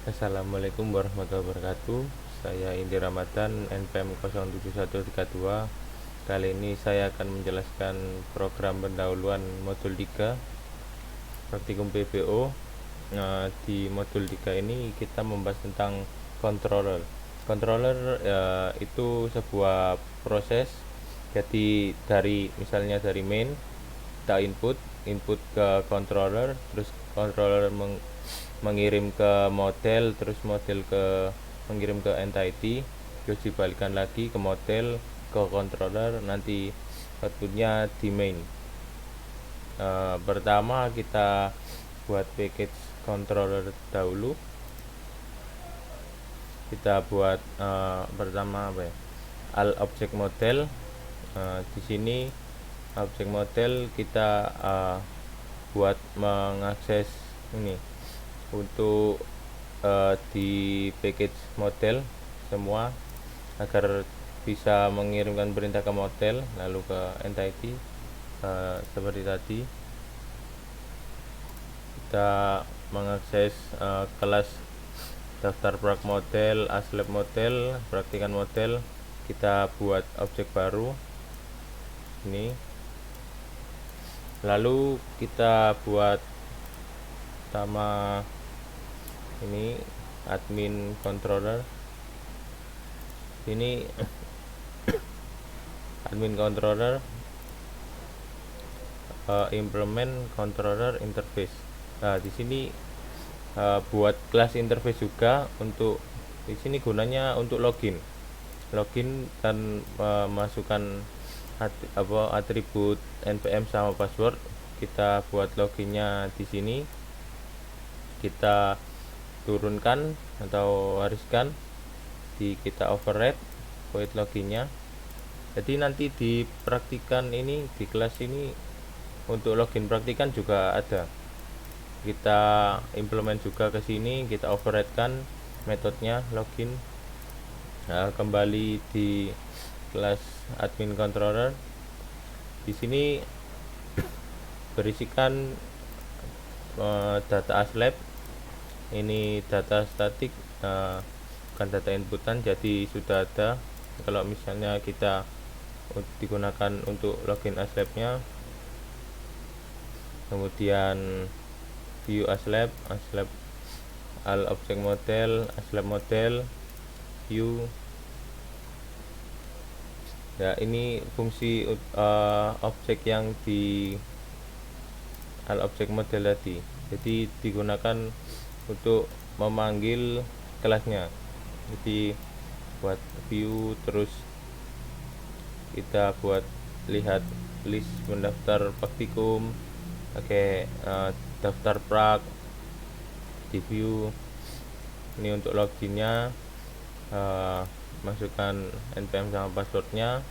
Assalamualaikum warahmatullahi wabarakatuh. Saya Indi Ramadan, NPM 07132. Kali ini saya akan menjelaskan program pendahuluan modul 3 praktikum PBO. Di modul 3 ini kita membahas tentang controller. Controller itu sebuah proses. Jadi misalnya dari main kita input ke controller, terus controller mengirim ke model, terus model mengirim ke entity, terus dibalikan lagi ke model, ke controller, nanti outputnya di main. Pertama kita buat package controller dahulu. Kita buat pertama apa ya, al object model. Di sini object model kita buat mengakses ini untuk di package model semua agar bisa mengirimkan perintah ke model lalu ke entity. Seperti tadi kita mengakses kelas daftar prak model, aslab model, praktikan model. Kita buat objek baru ini, lalu kita buat pertama ini admin controller. Ini admin controller implement controller interface. Nah, di sini buat kelas interface juga. Untuk di sini gunanya untuk login dan memasukkan atribut npm sama password. Kita buat loginnya di sini, kita turunkan atau wariskan, kita override void loginnya. Jadi nanti di praktikan ini, di kelas ini, untuk login praktikan juga ada. Kita implement juga ke sini, kita override kan metodenya login. Nah, kembali di kelas admin controller. Di sini berisikan data aslab. Ini data statik, bukan data inputan, jadi sudah ada. Kalau misalnya kita digunakan untuk login aslabnya, kemudian view aslab al object model, aslab model, view. Ya, ini fungsi objek yang di al object model tadi. Jadi digunakan untuk memanggil kelasnya. Jadi buat view, terus kita buat lihat list pendaftar praktikum pakai daftar prak di view. Ini untuk loginnya, masukkan npm sama passwordnya,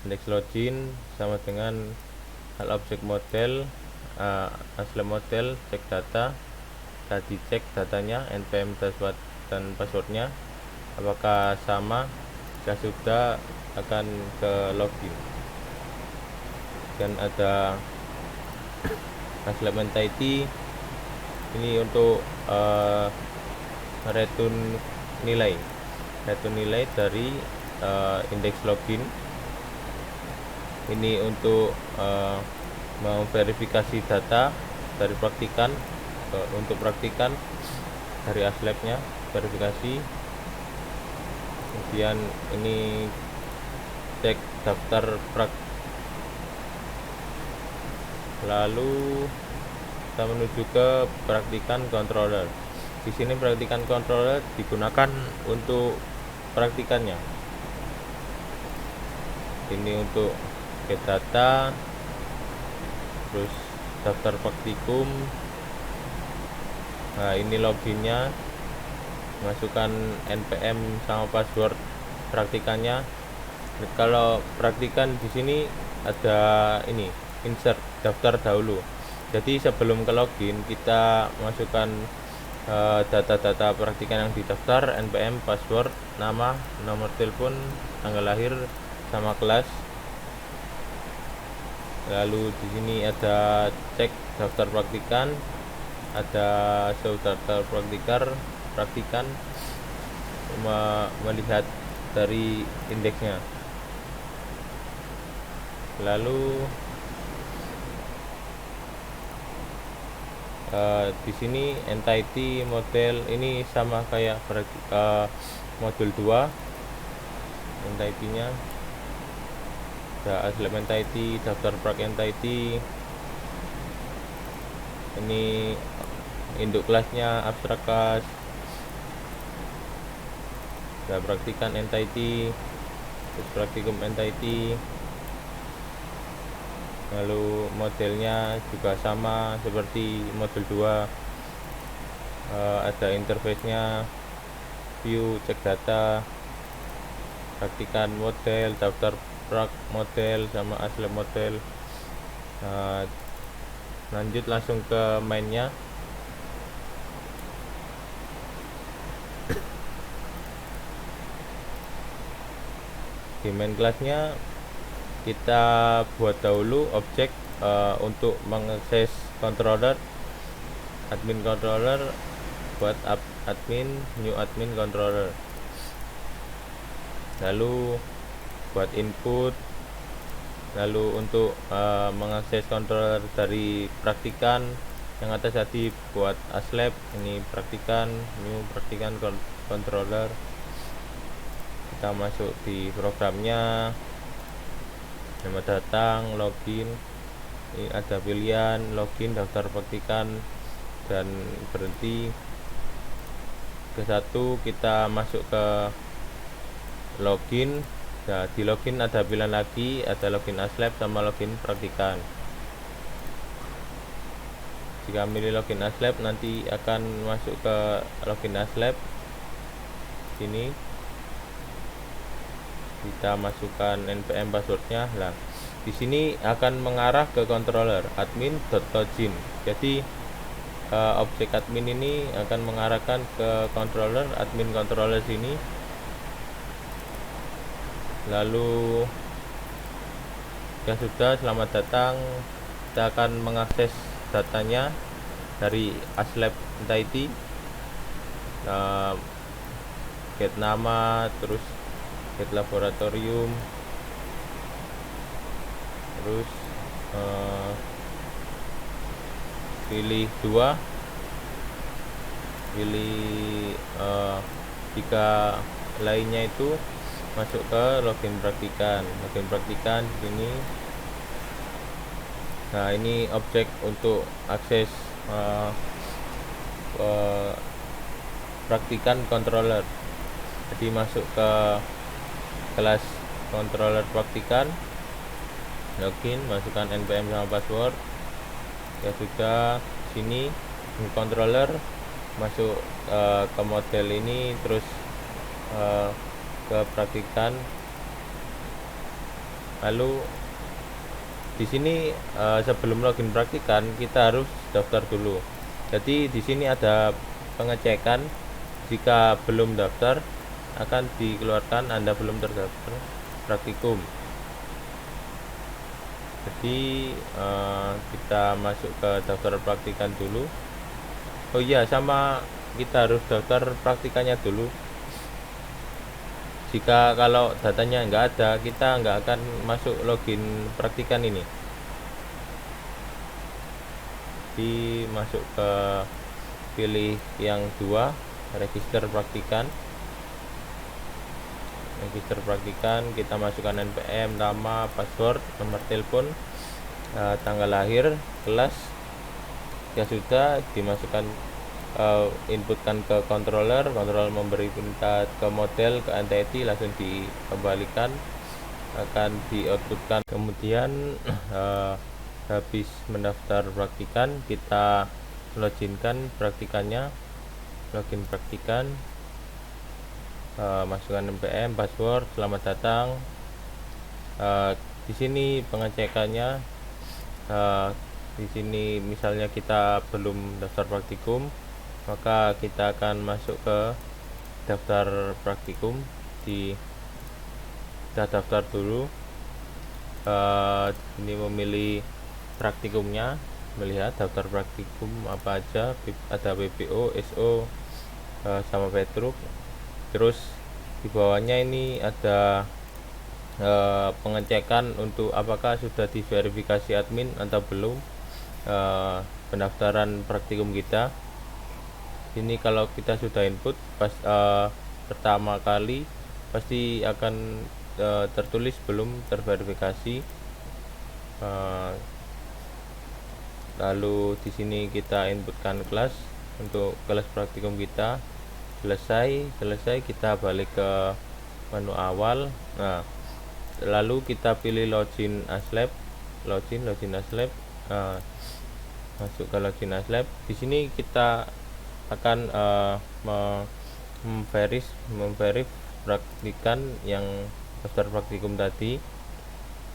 index login sama dengan al object model, aslab model, cek data. Tadi cek datanya, npm dan passwordnya apakah sama. Jika sudah, akan ke login. Dan ada aslab entity, ini untuk return nilai dari index login. Ini untuk memverifikasi data dari praktikan, untuk praktikan dari aslabnya verifikasi. Kemudian ini cek daftar prak. Lalu kita menuju ke praktikan controller. Di sini praktikan controller digunakan untuk praktikannya. Ini untuk get data, terus daftar praktikum. Nah, ini loginnya, masukkan npm sama password praktikannya. Kalau praktikan di sini ada ini insert daftar dahulu. Jadi sebelum ke login, kita masukkan data-data praktikan yang didaftar, npm, password, nama, nomor telepon, tanggal lahir, sama kelas. Lalu di sini ada cek daftar praktikan, ada show daftar praktikar, praktikan melihat dari indeksnya. Lalu di sini entity model ini sama kayak modul 2. Entity-nya ada ASLab entity, daftar prak entity. Ini induk kelasnya abstrak class. Ada praktikan entity, terus praktikum entity. Lalu modelnya juga sama seperti modul 2. Ada interface-nya, view, cek data, praktikan model, daftar prak model sama ASLab model. Lanjut langsung ke mainnya. Di main kelasnya kita buat dahulu objek untuk mengakses controller, admin controller, buat admin, new admin controller. Lalu buat input, lalu untuk mengakses controller dari praktikan yang atas tadi buat ASLab, ini praktikan, new praktikan controller. Kita masuk di programnya, nama datang, login. Ini ada pilihan login, daftar praktikan, dan berhenti. Ke satu kita masuk ke login. Nah, di login ada pilihan lagi, ada login ASLab sama login praktikan. Jika milih login ASLab, nanti akan masuk ke login ASLab. Sini kita masukkan npm passwordnya. Nah, di sini akan mengarah ke controller admin.login. Jadi objek admin ini akan mengarahkan ke controller, admin controller sini. Lalu ya sudah, selamat datang. Kita akan mengakses datanya dari ASLab entity, get nama, terus get laboratorium, terus pilih 2, pilih jika lainnya itu masuk ke login praktikan. Login praktikan di sini. Nah, ini objek untuk akses praktikan controller. Jadi masuk ke kelas controller praktikan, login, masukkan npm sama password. Ya sudah, sini controller, masuk ke model ini, terus ke praktikan. Lalu di sini sebelum login praktikan kita harus daftar dulu. Jadi di sini ada pengecekan, jika belum daftar akan dikeluarkan Anda belum terdaftar praktikum. Jadi kita masuk ke daftar praktikan dulu. Oh iya, sama kita harus daftar praktikannya dulu. Jika kalau datanya nggak ada, kita nggak akan masuk login praktikan ini. Jadi masuk ke pilih yang 2, register praktikan. Register praktikan, kita masukkan npm, nama, password, nomor telepon, tanggal lahir, kelas. Ya sudah, dimasukkan, inputkan ke controller memberi perintah ke model, ke entity, langsung dikembalikan, akan di outputkan. Kemudian habis mendaftar praktikan, kita loginkan praktikannya, login praktikan, masukkan npm, password, selamat datang. Di sini pengecekannya, di sini misalnya kita belum daftar praktikum, maka kita akan masuk ke daftar praktikum. Kita daftar dulu. Ini memilih praktikumnya, melihat daftar praktikum apa aja, ada BPO, SO, sama Petruk. Terus di bawahnya ini ada pengecekan untuk apakah sudah diverifikasi admin atau belum pendaftaran praktikum kita. Ini kalau kita sudah input pas pertama kali pasti akan tertulis belum terverifikasi. Lalu di sini kita inputkan kelas untuk kelas praktikum kita. Selesai kita balik ke menu awal. Nah, lalu kita pilih login as lab, login as lab. Masuk ke login as lab. Di sini kita akan memverif praktikan yang daftar praktikum tadi.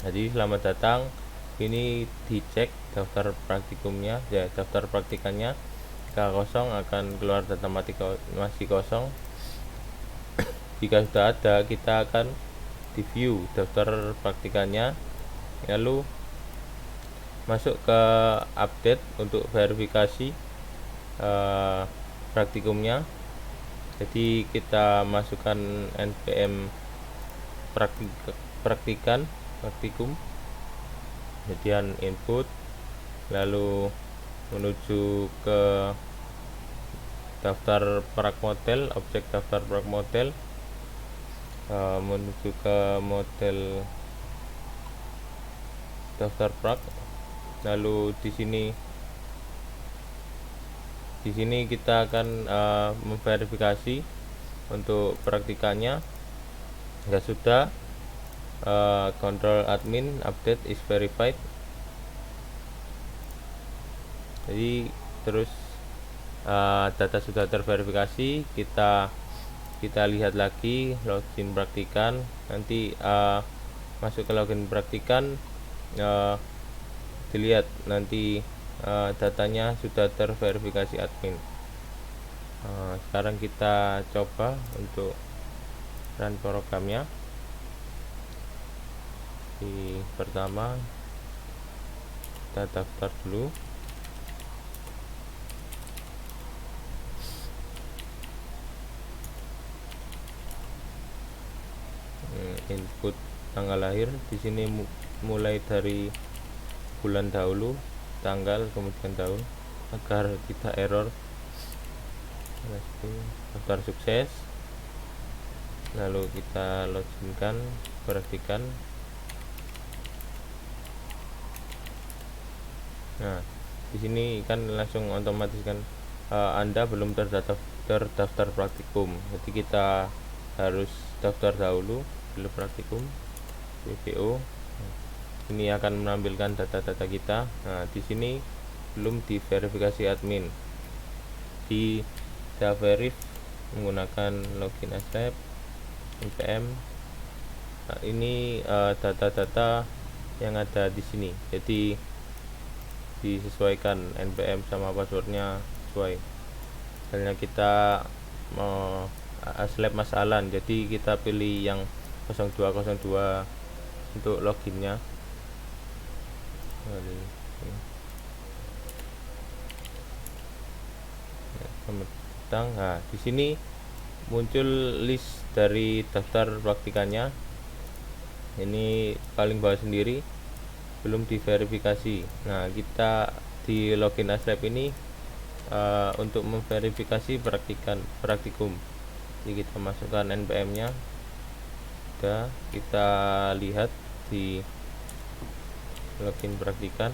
Jadi selamat datang. Ini dicek daftar praktikumnya, ya daftar praktikannya. Jika kosong akan keluar data masih kosong. Jika sudah ada, kita akan di view daftar praktikannya, lalu masuk ke update untuk verifikasi praktikumnya. Jadi kita masukkan npm praktikum, kemudian input, lalu menuju ke daftar prakmodel, objek daftar prakmodel, menuju ke model daftar prak. Lalu di sini kita akan memverifikasi untuk praktikannya. Ya sudah, control admin update is verified. Jadi terus data sudah terverifikasi, kita lihat lagi login praktikan. Nanti masuk ke login praktikan, dilihat nanti datanya sudah terverifikasi admin. Sekarang kita coba untuk run programnya. Di pertama kita daftar dulu. Input tanggal lahir. Di sini mulai dari bulan dahulu, tanggal, kemudian tahun, agar tidak error. Daftar sukses. Lalu kita loginkan, perhatikan. Nah, di sini kan langsung otomatis kan Anda belum terdaftar praktikum. Jadi kita harus daftar dahulu praktikum PPO. Ini akan menampilkan data-data kita. Nah, di sini belum diverifikasi admin. Di verif menggunakan login as lab, npm. Nah, ini data-data yang ada di sini. Jadi disesuaikan npm sama passwordnya sesuai. Misalnya kita mau aslab Mas Alan, jadi kita pilih yang 0202 untuk loginnya. Nah, di sini muncul list dari daftar praktikannya. Ini paling bawah sendiri, belum diverifikasi. Nah, kita di login as lab ini untuk memverifikasi praktikum. Jadi kita masukkan npm nya. Kita lihat di login praktikan.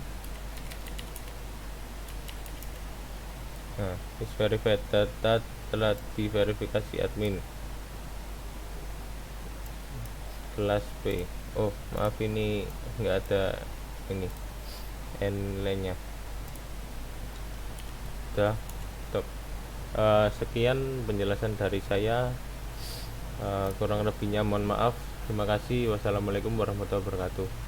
Nah, is verified, data telah diverifikasi admin kelas B. Oh maaf, ini enggak ada ini n lainnya. Udah, stop. Sekian penjelasan dari saya. Kurang lebihnya mohon maaf. Terima kasih. Wassalamualaikum warahmatullahi wabarakatuh.